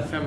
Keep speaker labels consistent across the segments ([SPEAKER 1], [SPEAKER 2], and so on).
[SPEAKER 1] FM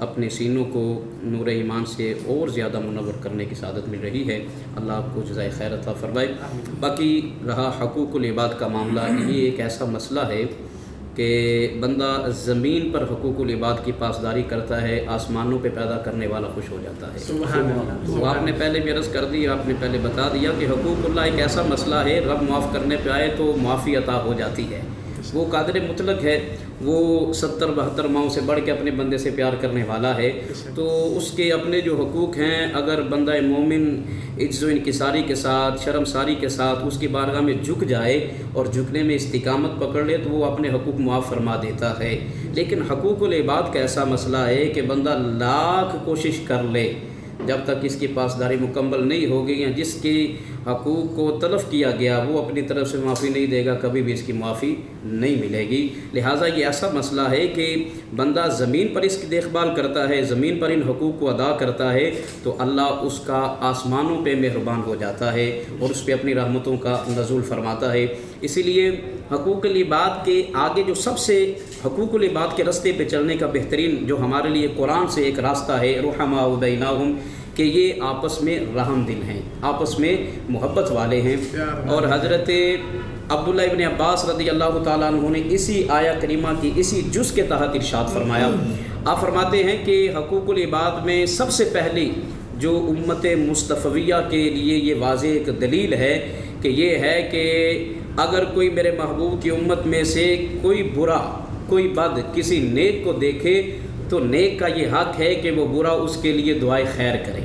[SPEAKER 2] اپنے سینوں کو نور ایمان سے اور زیادہ منور کرنے کی سعادت مل رہی ہے۔ اللہ آپ کو جزائے خیر عطا فرمائے۔ باقی رہا حقوق العباد کا معاملہ، یہ ایک ایسا مسئلہ ہے کہ بندہ زمین پر حقوق العباد کی پاسداری کرتا ہے، آسمانوں پہ پیدا کرنے والا خوش ہو جاتا ہے۔
[SPEAKER 1] سبحان اللہ۔
[SPEAKER 2] تو آپ نے پہلے بھی عرض کر دی، آپ نے پہلے بتا دیا کہ حقوق اللہ ایک ایسا مسئلہ ہے، رب معاف کرنے پہ آئے تو معافی عطا ہو جاتی ہے۔ وہ قادر مطلق ہے، وہ 70-72 ماہوں سے بڑھ کے اپنے بندے سے پیار کرنے والا ہے، تو اس کے اپنے جو حقوق ہیں اگر بندہ مومن عجز و انکساری کے ساتھ، شرمساری کے ساتھ اس کی بارگاہ میں جھک جائے اور جھکنے میں استقامت پکڑ لے تو وہ اپنے حقوق معاف فرما دیتا ہے۔ لیکن حقوق العباد کا ایسا مسئلہ ہے کہ بندہ لاکھ کوشش کر لے، جب تک اس کی پاسداری مکمل نہیں ہوگی یا جس کی حقوق کو تلف کیا گیا وہ اپنی طرف سے معافی نہیں دے گا، کبھی بھی اس کی معافی نہیں ملے گی۔ لہٰذا یہ ایسا مسئلہ ہے کہ بندہ زمین پر اس کی دیکھ بھال کرتا ہے، زمین پر ان حقوق کو ادا کرتا ہے تو اللہ اس کا آسمانوں پہ مہربان ہو جاتا ہے اور اس پہ اپنی رحمتوں کا نزول فرماتا ہے۔ اسی لیے حقوق العباد کے آگے جو سب سے حقوق العباد کے راستے پہ چلنے کا بہترین جو ہمارے لیے قرآن سے ایک راستہ ہے، رحماء بینہم، کہ یہ آپس میں رحم دل ہیں، آپس میں محبت والے ہیں۔ اور حضرت عبداللہ ابن عباس رضی اللہ تعالیٰ عنہ نے اسی آیہ کریمہ کی اسی جز کے تحت ارشاد فرمایا۔ آپ فرماتے ہیں کہ حقوق العباد میں سب سے پہلی جو امت مصطفیہ کے لیے یہ واضح ایک دلیل ہے کہ یہ ہے کہ اگر کوئی میرے محبوب کی امت میں سے کوئی برا، کوئی بد کسی نیک کو دیکھے تو نیک کا یہ حق ہے کہ وہ برا اس کے لیے دعائے خیر کرے،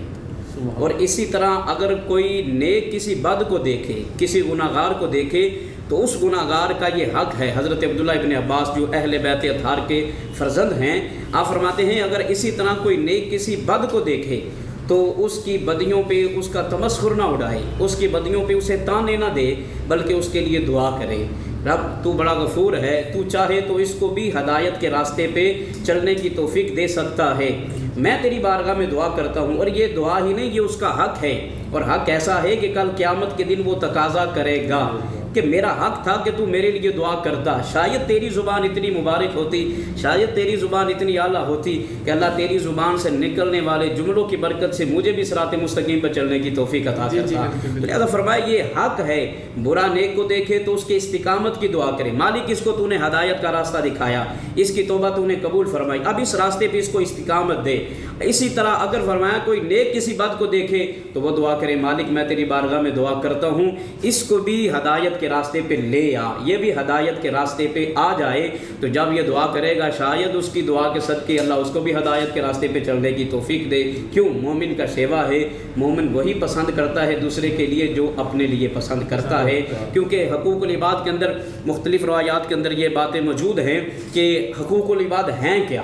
[SPEAKER 2] اور اسی طرح اگر کوئی نیک کسی بد کو دیکھے، کسی گناہگار کو دیکھے تو اس گناہگار کا یہ حق ہے۔ حضرت عبداللہ ابن عباس جو اہل بیت اطہار کے فرزند ہیں، آپ فرماتے ہیں اگر اسی طرح کوئی نیک کسی بد کو دیکھے تو اس کی بدیوں پہ اس کا تمسخر نہ اڑائے، اس کی بدیوں پہ اسے تانے نہ دے، بلکہ اس کے لیے دعا کرے، رب تو بڑا غفور ہے، تو چاہے تو اس کو بھی ہدایت کے راستے پہ چلنے کی توفیق دے سکتا ہے، میں تیری بارگاہ میں دعا کرتا ہوں۔ اور یہ دعا ہی نہیں، یہ اس کا حق ہے، اور حق ایسا ہے کہ کل قیامت کے دن وہ تقاضا کرے گا کہ میرا حق تھا کہ تو میرے لیے دعا کرتا، شاید تیری زبان اتنی مبارک ہوتی، شاید تیری زبان اتنی اعلیٰ ہوتی کہ اللہ تیری زبان سے نکلنے والے جملوں کی برکت سے مجھے بھی صراط مستقیم پر چلنے کی توفیق عطا کرتا۔ لہذا فرمایا یہ حق ہے، برا نیک کو دیکھے تو اس کے استقامت کی دعا کرے، مالک اس کو تو نے ہدایت کا راستہ دکھایا، اس کی توبہ تو نے قبول فرمائی، اب اس راستے پہ اس کو استقامت دے۔ اسی طرح اگر فرمایا کوئی نیک کسی بد کو دیکھے تو وہ دعا کرے، مالک میں تیری بارگاہ میں دعا کرتا ہوں اس کو بھی ہدایت کے راستے پہ لے آ، یہ بھی ہدایت کے راستے پہ آ جائے، تو جب یہ دعا کرے گا شاید اس کی دعا کے صدقے اللہ اس کو بھی ہدایت کے راستے پہ چلنے کی توفیق دے۔ کیوں؟ مومن کا شیوا ہے، مومن وہی پسند کرتا ہے دوسرے کے لیے جو اپنے لیے پسند کرتا ہے، کیونکہ حقوق العباد کے اندر مختلف روایات کے اندر یہ باتیں موجود ہیں کہ حقوق العباد ہیں کیا۔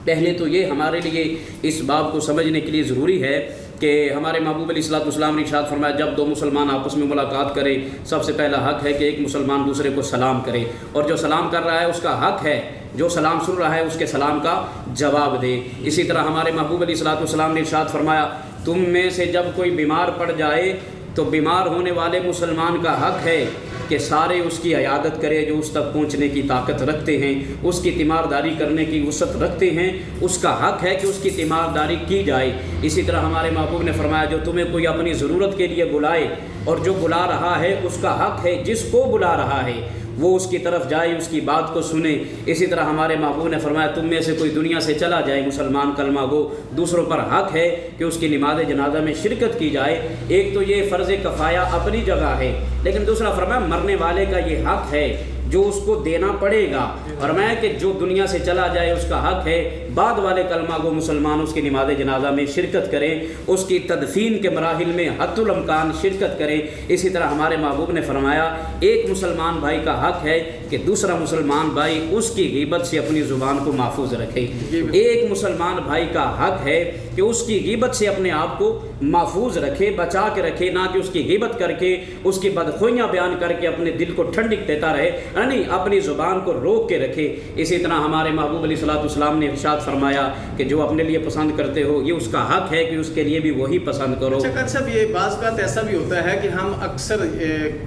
[SPEAKER 2] پہلے تو یہ ہمارے لیے اس باب کو سمجھنے کے لیے ضروری ہے کہ ہمارے محبوب علیہ الصلوۃ والسلام نے ارشاد فرمایا جب دو مسلمان آپس میں ملاقات کریں سب سے پہلا حق ہے کہ ایک مسلمان دوسرے کو سلام کرے، اور جو سلام کر رہا ہے اس کا حق ہے جو سلام سن رہا ہے اس کے سلام کا جواب دے۔ اسی طرح ہمارے محبوب علیہ الصلوۃ والسلام نے ارشاد فرمایا تم میں سے جب کوئی بیمار پڑ جائے تو بیمار ہونے والے مسلمان کا حق ہے کہ سارے اس کی عیادت کرے، جو اس تک پہنچنے کی طاقت رکھتے ہیں، اس کی تیمارداری کرنے کی وسعت رکھتے ہیں، اس کا حق ہے کہ اس کی تیمارداری کی جائے۔ اسی طرح ہمارے محبوب نے فرمایا جو تمہیں کوئی اپنی ضرورت کے لیے بلائے اور جو بلا رہا ہے اس کا حق ہے جس کو بلا رہا ہے وہ اس کی طرف جائے، اس کی بات کو سنے۔ اسی طرح ہمارے محبوب نے فرمایا تم میں سے کوئی دنیا سے چلا جائے مسلمان کلمہ گو، دوسروں پر حق ہے کہ اس کی نماز جنازہ میں شرکت کی جائے۔ ایک تو یہ فرض کفایہ اپنی جگہ ہے، لیکن دوسرا فرمایا مرنے والے کا یہ حق ہے جو اس کو دینا پڑے گا، اور میں کہ جو دنیا سے چلا جائے اس کا حق ہے بعد والے کلمہ گو مسلمان اس کی نماز جنازہ میں شرکت کریں، اس کی تدفین کے مراحل میں حتی الامکان شرکت کریں۔ اسی طرح ہمارے محبوب نے فرمایا ایک مسلمان بھائی کا حق ہے کہ دوسرا مسلمان بھائی اس کی غیبت سے اپنی زبان کو محفوظ رکھے، ایک مسلمان بھائی کا حق ہے کہ اس کی غیبت سے اپنے آپ کو محفوظ رکھے، بچا کے رکھے، نہ کہ اس کی غیبت کر کے اس کی بدخوئیاں بیان کر کے اپنے دل کو ٹھنڈک دیتا رہے۔ نہیں اپنی زبان کو روک کے رکھے۔ اسی طرح ہمارے محبوب علیہ الصلوۃ والسلام نے ارشاد فرمایا کہ جو اپنے لیے پسند کرتے ہو یہ اس کا حق ہے کہ اس کے لیے بھی وہی پسند کرو۔
[SPEAKER 1] اچھا قاری صاحب، یہ بعض بات ایسا بھی ہوتا ہے کہ ہم اکثر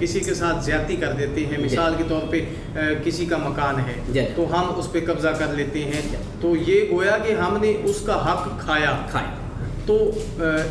[SPEAKER 1] کسی کے ساتھ زیادتی کر دیتے ہیں، مثال کے طور پہ کسی کا مکان ہے تو ہم اس پہ قبضہ کر لیتے ہیں، تو یہ گویا کہ ہم نے اس کا حق کھایا۔ تو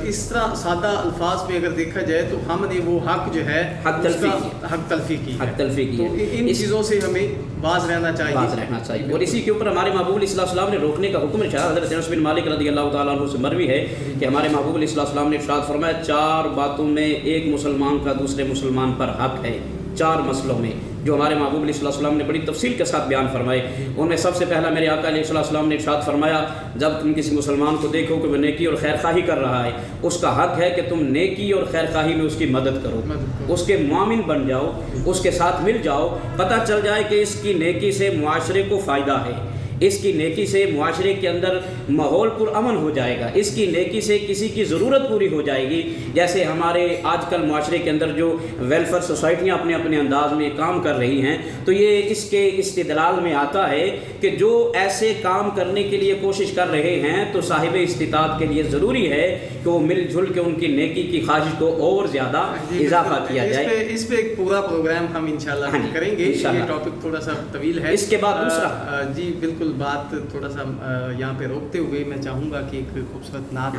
[SPEAKER 1] اس طرح سادہ الفاظ میں اگر دیکھا جائے تو ہم نے وہ حق جو ہے
[SPEAKER 2] حق تلفی کی
[SPEAKER 1] تو ان چیزوں سے ہمیں باز رہنا چاہیے۔
[SPEAKER 2] اور اسی کے اوپر ہمارے محبوب علیہ السلام نے روکنے کا حکم ارشاد حضرت انس بن مالک رضی اللہ تعالیٰ عنہ سے مروی ہے کہ ہمارے محبوب علیہ السلام نے ارشاد فرمایا 4 باتوں میں ایک مسلمان کا دوسرے مسلمان پر حق ہے، 4 مسئلوں میں جو ہمارے محبوب علیہ السلام نے بڑی تفصیل کے ساتھ بیان فرمائے۔ ان میں سب سے پہلا میرے آقا علیہ السلام نے ارشاد فرمایا جب تم کسی مسلمان کو دیکھو کہ وہ نیکی اور خیر خواہی کر رہا ہے، اس کا حق ہے کہ تم نیکی اور خیر خواہی میں اس کی مدد کرو، اس کے معاون بن جاؤ، اس کے ساتھ مل جاؤ، پتہ چل جائے کہ اس کی نیکی سے معاشرے کو فائدہ ہے، اس کی نیکی سے معاشرے کے اندر ماحول پرامن ہو جائے گا، اس کی نیکی سے کسی کی ضرورت پوری ہو جائے گی۔ جیسے ہمارے آج کل معاشرے کے اندر جو ویلفیئر سوسائٹیاں اپنے اپنے انداز میں کام کر رہی ہیں، تو یہ اس کے استدلال میں آتا ہے کہ جو ایسے کام کرنے کے لیے کوشش کر رہے ہیں تو صاحب استطاعت کے لیے ضروری ہے کہ وہ مل جل کے ان کی نیکی کی خواہش کو اور زیادہ اضافہ کیا جائے۔
[SPEAKER 1] اس پہ ایک پورا پروگرام ہم انشاءاللہ کریں گے، یہ ٹاپک تھوڑا سا طویل ہے۔
[SPEAKER 2] اس کے بعد دوسرا
[SPEAKER 1] جی بالکل، بات تھوڑا سا یہاں پہ روکتے ہوئے میں چاہوں گا کہ ایک خوبصورت نعت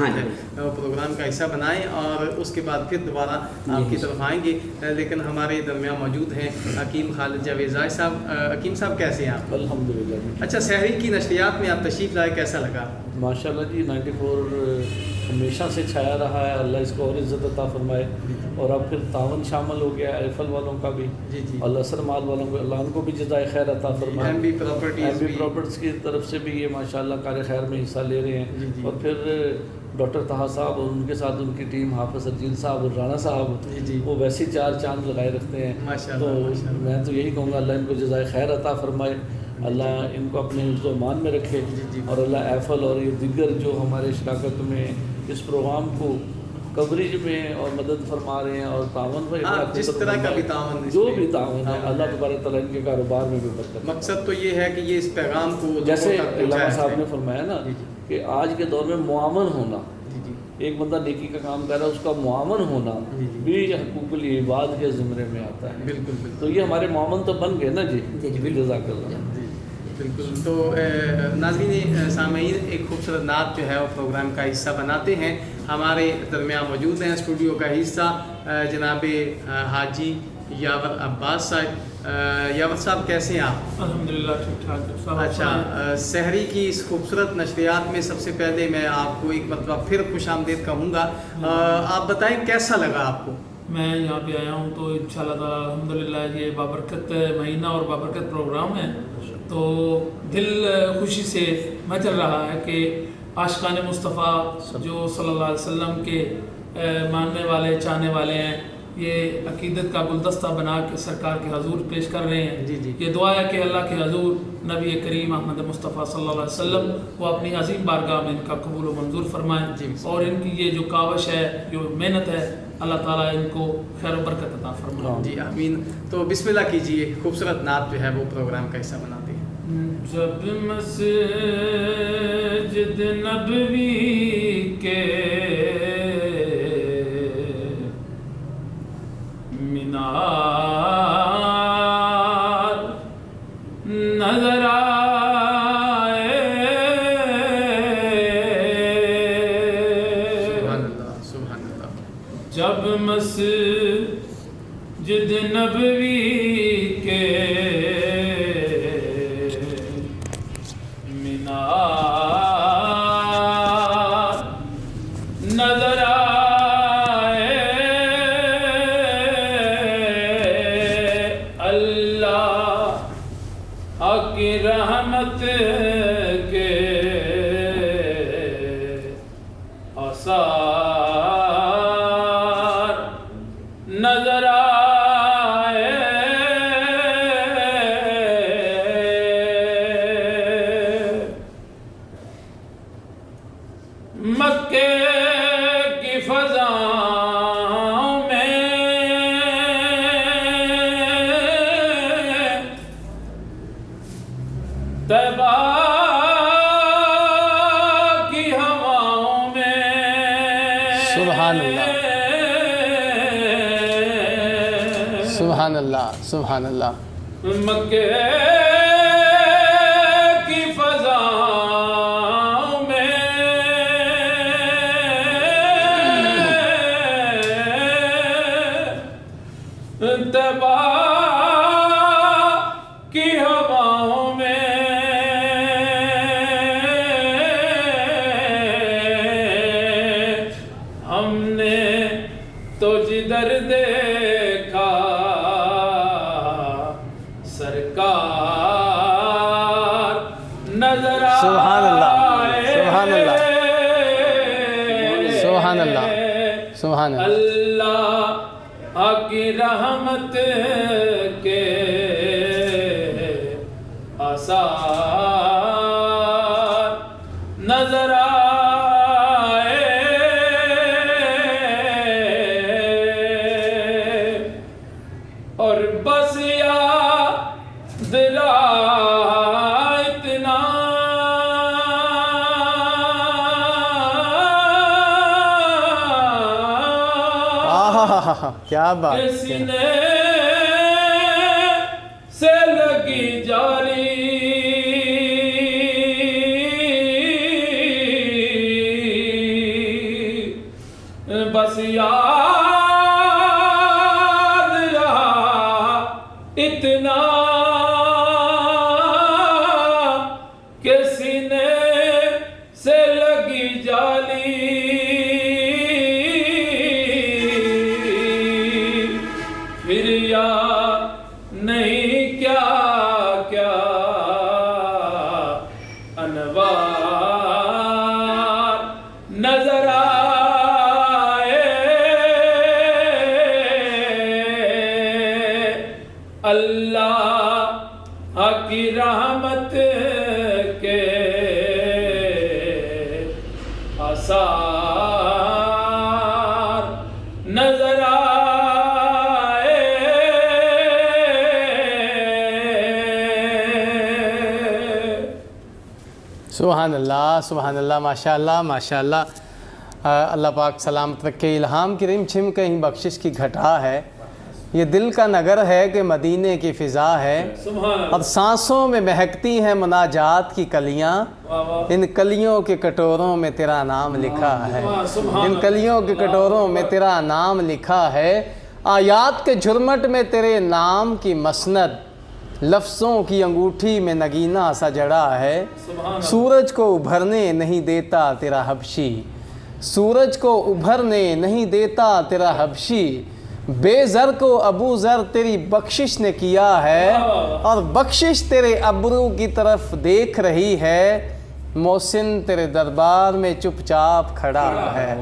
[SPEAKER 1] پروگرام کا حصہ بنائیں اور اس کے بعد پھر دوبارہ آپ کی طرف آئیں گے، لیکن ہمارے درمیان موجود ہیں حکیم خالد جاویزائی صاحب۔ حکیم صاحب کیسے ہیں آپ؟
[SPEAKER 3] الحمدللہ۔
[SPEAKER 1] اچھا، سحری کی نشریات میں آپ تشریف لائے، کیسا لگا؟
[SPEAKER 3] ماشاءاللہ جی، 94 ہمیشہ سے چھایا رہا ہے، اللہ اس کو اور عزت عطا فرمائے، اور اب پھر تعاون شامل ہو گیا ایفل والوں کا بھی، اللہ اثر مال والوں کو، اللہ ان کو بھی جزائے خیر عطا فرمائے، ایم بی پراپرٹیز کی طرف سے بھی یہ ماشاءاللہ کار خیر میں حصہ لے رہے ہیں، اور پھر ڈاکٹر طہا صاحب اور ان کے ساتھ ان کی ٹیم، حافظ ارجیل صاحب اور رانا صاحب، وہ ویسے 4 چاند لگائے رکھتے ہیں۔ تو میں تو یہی کہوں گا اللہ ان کو جزائے خیر عطا فرمائے، اللہ ان کو اپنے حفظ و امان میں رکھے، اور اللہ ایفل اور یہ دیگر جو ہمارے شراکت میں اس پروگرام کو کوریج میں اور مدد فرما رہے ہیں اور تعاون
[SPEAKER 1] جس طرح کا بھی تعاون،
[SPEAKER 3] جو بھی تعاون ہے، اللہ تبارک تعالیٰ ان کے کاروبار میں بھی برکت۔
[SPEAKER 1] مقصد تو یہ ہے کہ یہ اس پیغام کو
[SPEAKER 3] جیسے علامہ صاحب نے فرمایا نا کہ آج کے دور میں معاون ہونا، ایک بندہ نیکی کا کام کر رہا ہے، اس کا معاون ہونا بھی حقوق العباد کے زمرے میں آتا ہے۔
[SPEAKER 1] بالکل،
[SPEAKER 3] تو یہ ہمارے معاون تو بن گئے نا جی، جزاک اللہ۔
[SPEAKER 1] بالکل، تو ناظرین سامعین، ایک خوبصورت نعت جو ہے وہ پروگرام کا حصہ بناتے ہیں۔ ہمارے درمیان موجود ہیں اسٹوڈیو کا حصہ جناب حاجی یاور عباس صاحب۔ یاور صاحب کیسے ہیں آپ؟
[SPEAKER 4] الحمدللہ ٹھیک ٹھاک۔
[SPEAKER 1] اچھا، سحری کی اس خوبصورت نشریات میں سب سے پہلے میں آپ کو ایک مرتبہ پھر خوش آمدید کہوں گا، آپ بتائیں کیسا لگا آپ کو؟
[SPEAKER 4] میں یہاں پہ آیا ہوں تو انشاءاللہ تعالی الحمدللہ یہ بابرکت مہینہ اور بابرکت پروگرام ہے، تو دل خوشی سے مچل رہا ہے کہ عاشقان مصطفیٰ جو صلی اللہ علیہ وسلم کے ماننے والے چاہنے والے ہیں، یہ عقیدت کا گلدستہ بنا کے سرکار کے حضور پیش کر رہے ہیں۔ یہ دعا ہے کہ اللہ کے حضور نبی کریم احمد مصطفیٰ صلی اللہ علیہ وسلم وہ اپنی عظیم بارگاہ میں ان کا قبول و منظور فرمائیں، اور ان کی یہ جو کاوش ہے، جو محنت ہے، اللہ تعالیٰ ان کو خیر و برکت عطا فرمائے۔
[SPEAKER 1] جی آمین۔ تو بسم اللہ کیجئے، خوبصورت نعت جو ہے وہ پروگرام کا حصہ بناتے ہیں۔
[SPEAKER 4] جب مسجد نبوی کے مینار نظر آئے،
[SPEAKER 1] سبحان اللہ، سبحان اللہ۔
[SPEAKER 4] جب مسجد نبوی کے مینار نظر آئے، اللہ کی رحمت کے آثار نظر آئے، مکے کی فضاؤں میں طیبہ کی ہواؤں میں
[SPEAKER 1] سبحان اللہ سبحان اللہ سبحان اللہ
[SPEAKER 4] مکے کی فضاؤں میں طیبہ کی ہواؤں میں ہم نے تو جدھر دیکھا سرکار نظر آئے
[SPEAKER 1] سبحان اللہ سبحان اللہ سبحان اللہ سبحان اللہ
[SPEAKER 4] اللہ کی رحمت کے آثار نظر آئے اور بس یاد رہا اتنا
[SPEAKER 1] کیا بات
[SPEAKER 4] کہ سینے سے لگی جاری بس یاد رہا اتنا کہ سینے سے لگی جالی پھر یاد نہیں کیا کیا انوار نظر آئے اللہ کی رحمت کے آثار نظر آئے
[SPEAKER 1] سبحان اللہ سبحان اللہ ماشاء اللہ ماشاء اللہ اللہ پاک سلامت رکھے الہام کی رم چھم کہیں بخشش کی گھٹا ہے یہ دل کا نگر ہے کہ مدینے کی فضا ہے اور سانسوں میں مہکتی ہیں مناجات کی کلیاں ان کلیوں کے کٹوروں میں تیرا نام لکھا ہے ان کلیوں کے کٹوروں میں تیرا نام لکھا ہے آیات کے جھرمٹ میں تیرے نام کی مسند لفظوں کی انگوٹھی میں نگینہ سا جڑا ہے سورج کو ابھرنے نہیں دیتا تیرا حبشی سورج کو ابھرنے نہیں دیتا تیرا حبشی بے زر کو ابو ذر تیری بخشش نے کیا ہے اور بخشش تیرے ابرو کی طرف دیکھ رہی ہے محسن تیرے دربار میں چپ چاپ کھڑا ہے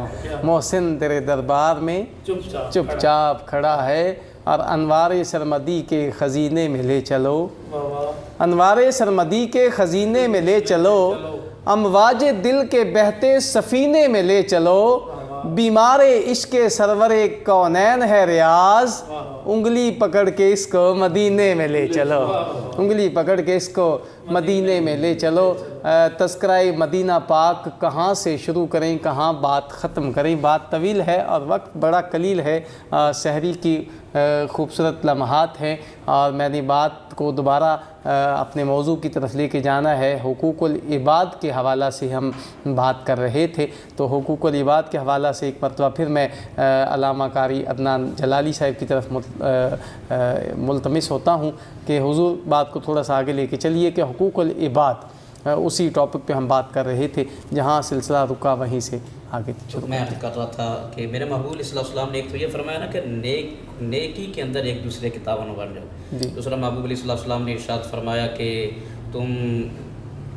[SPEAKER 1] محسن تیرے دربار میں چپ چاپ کھڑا ہے اور انوار سرمدی کے خزینے میں لے چلو انوار سرمدی کے خزینے میں لے چلو امواج دل کے بہتے سفینے میں لے چلو بیمار عشق سرور کونین ہے ریاض انگلی پکڑ کے اس کو مدینے میں لے چلو انگلی پکڑ کے اس کو مدینے میں لے چلو تذکرہ مدینہ پاک کہاں سے شروع کریں کہاں بات ختم کریں بات طویل ہے اور وقت بڑا قلیل ہے سحری کی خوبصورت لمحات ہیں اور میں نے بات کو دوبارہ اپنے موضوع کی طرف لے کے جانا ہے حقوق العباد کے حوالہ سے ہم بات کر رہے تھے تو حقوق العباد کے حوالہ سے ایک مرتبہ پھر میں علامہ قاری عدنان جلالی صاحب کی طرف ملتمس ہوتا ہوں کہ حضور بات کو تھوڑا سا آگے لے کے چلیے کہ حقوق العباد اسی ٹاپک پہ ہم بات کر رہے تھے جہاں سلسلہ رکا وہیں سے آگے شروع
[SPEAKER 2] میں عرض کر رہا تھا کہ میرے محبوب صلی اللہ علیہ وسلم نے ایک تو یہ فرمایا نا کہ نیکی کے اندر ایک دوسرے کے تعاون بن جاؤ دوسرا محبوب صلی اللہ علیہ وسلم نے ارشاد فرمایا کہ تم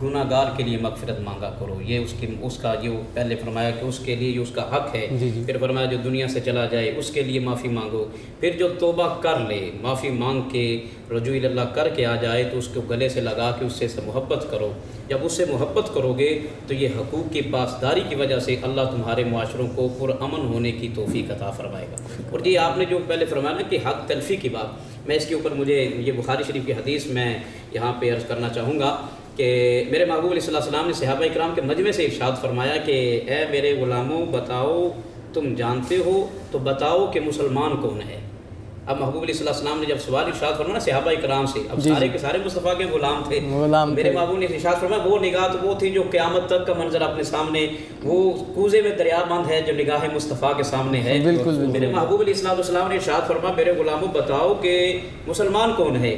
[SPEAKER 2] گناہ گار کے لیے مغفرت مانگا کرو یہ اس کا جو پہلے فرمایا کہ اس کے لیے جو اس کا حق ہے پھر فرمایا جو دنیا سے چلا جائے اس کے لیے معافی مانگو پھر جو توبہ کر لے معافی مانگ کے رجوع اللہ کر کے آ جائے تو اس کو گلے سے لگا کے اس سے محبت کرو جب اس سے محبت کرو گے تو یہ حقوق کی پاسداری کی وجہ سے اللہ تمہارے معاشروں کو پرامن ہونے کی توفیق عطا فرمائے گا اور یہ آپ نے جو پہلے فرمایا نا کہ حق تلفی کی بات میں اس کے اوپر مجھے یہ بخاری شریف کی حدیث میں یہاں پہ عرض کرنا چاہوں گا کہ میرے محبوب علیہ السلام نے صحابہ اکرام کے مجمع سے ارشاد فرمایا کہ اے میرے غلاموں بتاؤ تم جانتے ہو تو بتاؤ کہ مسلمان کون ہے۔ اب محبوب علیہ السلام نے جب سوال ارشاد فرمایا صحابہ اکرام سے، اب سارے کے سارے مصطفیٰ کے غلام تھے، میرے محبوب نے ارشاد فرمایا وہ نگاہ تو وہ تھی جو قیامت تک کا منظر اپنے سامنے، وہ کوزے میں دریا بند ہے جو نگاہ مصطفیٰ کے سامنے ہے۔ میرے محبوب علیہ السلام نے ارشاد فرمایا میرے غلاموں بتاؤ کہ مسلمان کون ہے؟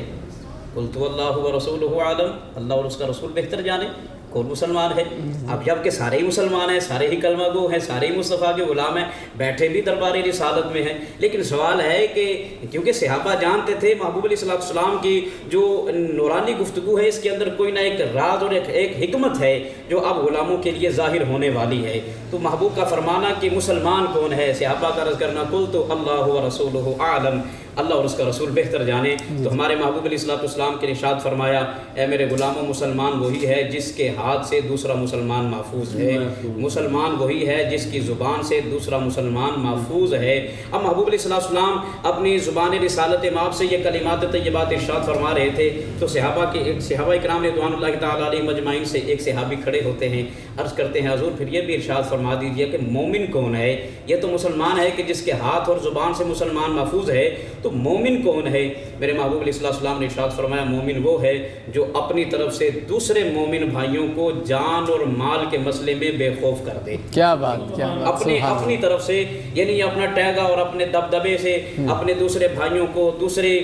[SPEAKER 2] قلت اللہ ورسولہ عالم، اللہ اور اس کا رسول بہتر جانے کون مسلمان ہے۔ اب جب کہ سارے ہی مسلمان ہیں، سارے ہی کلمہ گو ہیں، سارے ہی مصطفیٰ کے غلام ہیں، بیٹھے بھی درباری رسالت میں ہیں، لیکن سوال ہے کہ کیونکہ صحابہ جانتے تھے محبوب علیہ السلام کی جو نورانی گفتگو ہے اس کے اندر کوئی نہ ایک راز اور ایک حکمت ہے جو اب غلاموں کے لیے ظاہر ہونے والی ہے، تو محبوب کا فرمانا کہ مسلمان کون ہے، صحابہ کا عرض کرنا قلت اللہ ورسولہ اعلم، اللہ اور اس کا رسول بہتر جانے۔ تو ہمارے محبوب علیہ السلام کے ارشاد فرمایا اے میرے غلاموں مسلمان وہی ہے جس کے ہاتھ سے دوسرا مسلمان محفوظ ہے، مسلمان وہی ہے جس کی زبان سے دوسرا مسلمان محفوظ ہے۔ اب محبوب علیہ السلام اپنی زبان رسالت مآب سے یہ کلمات طیبات ارشاد فرما رہے تھے، تو صحابہ اکرام رضوان اللہ تعالیٰ علیہ مجمعین سے ایک صحابی کھڑے ہوتے ہیں، عرض کرتے ہیں حضور پھر یہ بھی ارشاد فرما دیجئے کہ مومن کون ہے؟ یہ تو مسلمان ہے کہ جس کے ہاتھ اور زبان سے مسلمان محفوظ ہے، تو مومن کون ہے؟ میرے محبوب علیہ السلام نے ارشاد فرمایا مومن وہ ہے جو اپنی طرف سے دوسرے مومن بھائیوں کو جان اور مال کے مسئلے میں بے خوف کر دے۔
[SPEAKER 1] کیا بات،
[SPEAKER 2] اپنی طرف سے، یعنی اپنا ٹیگا اور اپنے دبدبے سے اپنے دوسرے بھائیوں کو، دوسرے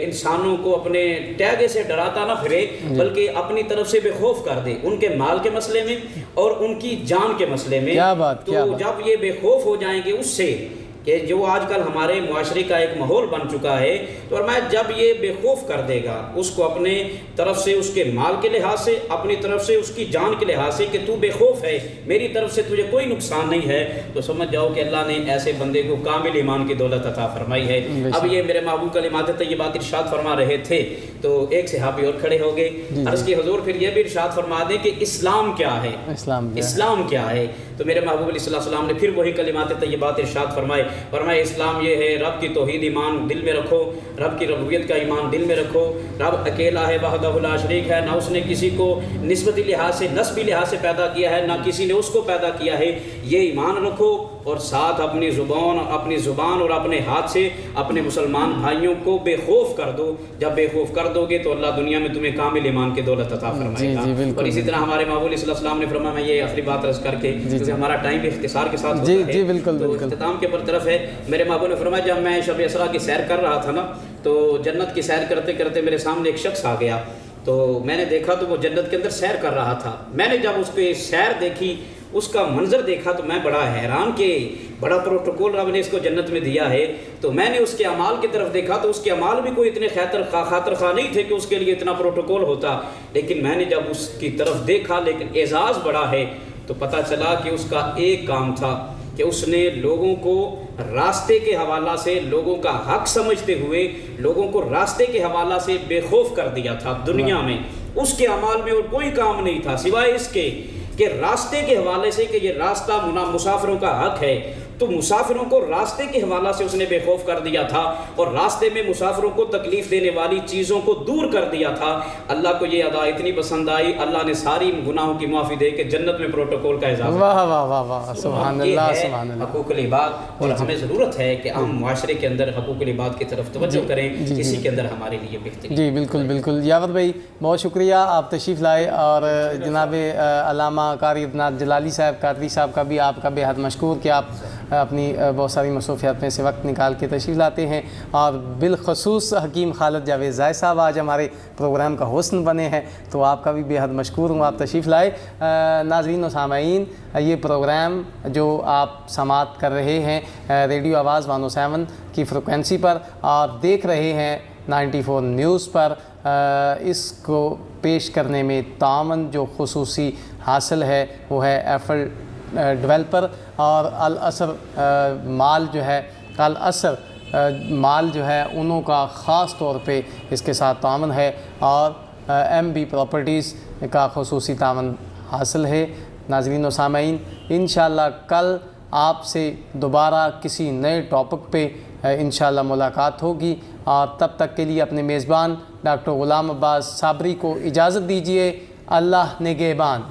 [SPEAKER 2] انسانوں کو اپنے ٹیگے سے ڈراتا نہ پھرے، بلکہ اپنی طرف سے بے خوف کر دے ان کے مال کے مسئلے میں اور ان کی جان کے مسئلے میں۔ تو جب یہ بے خوف ہو جائیں گے اس سے کہ جو آج کل ہمارے معاشرے کا ایک ماحول بن چکا ہے، تو فرمایا جب یہ بے خوف کر دے گا اس کو اپنے طرف سے، اس کے مال کے لحاظ سے، اپنی طرف سے اس کی جان کے لحاظ سے کہ تو بے خوف ہے، میری طرف سے تجھے کوئی نقصان نہیں ہے، تو سمجھ جاؤ کہ اللہ نے ایسے بندے کو کامل ایمان کی دولت عطا فرمائی ہے۔ اب یہ میرے محبوب کلمات طیبات ارشاد فرما رہے تھے تو ایک صحابی اور کھڑے ہو گئے، عرض کی حضور پھر یہ بھی ارشاد فرما دیں کہ اسلام کیا ہے، اسلام کیا ہے؟ تو میرے محبوب علیہ السلام نے پھر وہی کلمات طیبات ارشاد فرمائے اسلام یہ ہے رب کی توحید ایمان دل میں رکھو، رب کی ربوبیت کا ایمان دل میں رکھو، رب اکیلا ہے، وحدہ لا شریک ہے، نہ اس نے کسی کو نسبتی لحاظ سے، نسبی لحاظ سے پیدا کیا ہے، نہ کسی نے اس کو پیدا کیا ہے، یہ ایمان رکھو، اور ساتھ اپنی زبان اور اپنے ہاتھ سے اپنے مسلمان بھائیوں کو بے خوف کر دو۔ جب بے خوف کر دو گے تو اللہ دنیا میں تمہیں کامل ایمان کی دولت عطا فرمائے گا۔ اور اسی طرح ہمارے محبوب علیہ السلام نے فرمایا، میں یہ آخری بات عرض کر کے کیونکہ ہمارا ٹائم بھی اختصار کے ساتھ ہوتا ہے تو اختتام کے پر طرف ہے، میرے محبوب نے فرمایا جب میں شب اسراء کی سیر کر رہا تھا نا، تو جنت کی سیر کرتے کرتے میرے سامنے ایک شخص آ گیا، تو میں نے دیکھا تو وہ جنت کے اندر سیر کر رہا تھا۔ میں نے جب اس کی سیر دیکھی، اس کا منظر دیکھا، تو میں بڑا حیران کہ بڑا پروٹوکول رب نے اس کو جنت میں دیا ہے۔ تو میں نے اس کے اعمال کی طرف دیکھا تو اس کے اعمال بھی کوئی اتنے خاطر خواہ نہیں تھے کہ اس کے لیے اتنا پروٹوکول ہوتا، لیکن میں نے جب اس کی طرف دیکھا، لیکن اعزاز بڑا ہے، تو پتہ چلا کہ اس کا ایک کام تھا کہ اس نے لوگوں کو راستے کے حوالہ سے، لوگوں کا حق سمجھتے ہوئے لوگوں کو راستے کے حوالہ سے بے خوف کر دیا تھا دنیا میں۔ اس کے اعمال میں اور کوئی کام نہیں تھا سوائے اس کے کہ راستے کے حوالے سے کہ یہ راستہ مسافروں کا حق ہے، تو مسافروں کو راستے کے حوالہ سے اس نے بے خوف کر دیا تھا، اور راستے میں مسافروں کو تکلیف دینے والی چیزوں کو دور کر دیا تھا۔ اللہ کو یہ ادا اتنی پسند آئی، اللہ نے ساری گناہوں کی معافی دے کے جنت میں پروٹوکول کا اعزاز۔
[SPEAKER 1] واہ واہ واہ واہ، سبحان اللہ سبحان اللہ۔
[SPEAKER 2] حقوق العباد، اور ہمیں ضرورت ہے کہ ہم معاشرے کے اندر حقوق العباد کی طرف توجہ کریں، اسی کے اندر ہمارے لیے بہتری۔
[SPEAKER 1] جی بالکل بالکل یاور بھائی، بہت شکریہ، آپ تشریف لائے، اور جناب علامہ قاری عبدالناصر جلالی صاحب قادری صاحب کا بھی آپ کا بے حد مشکور کہ آپ اپنی بہت ساری مصروفیات میں سے وقت نکال کے تشریف لاتے ہیں، اور بالخصوص حکیم خالد جاوید زاہد صاحب آج ہمارے پروگرام کا حسن بنے ہیں، تو آپ کا بھی بے حد مشکور ہوں، آپ تشریف لائے۔ ناظرین و سامعین، یہ پروگرام جو آپ سماعت کر رہے ہیں ریڈیو آواز 107 کی فریکوینسی پر اور دیکھ رہے ہیں 94 نیوز پر، اس کو پیش کرنے میں تعاون جو خصوصی حاصل ہے وہ ہے ایفل ڈیولپر، اور الاسر مال جو ہے انہوں کا خاص طور پہ اس کے ساتھ تعاون ہے، اور ایم بی پراپرٹیز کا خصوصی تعاون حاصل ہے۔ ناظرین و سامعین، انشاءاللہ کل آپ سے دوبارہ کسی نئے ٹاپک پہ انشاءاللہ ملاقات ہوگی، اور تب تک کے لیے اپنے میزبان ڈاکٹر غلام عباس صابری کو اجازت دیجیے۔ اللہ نگہبان.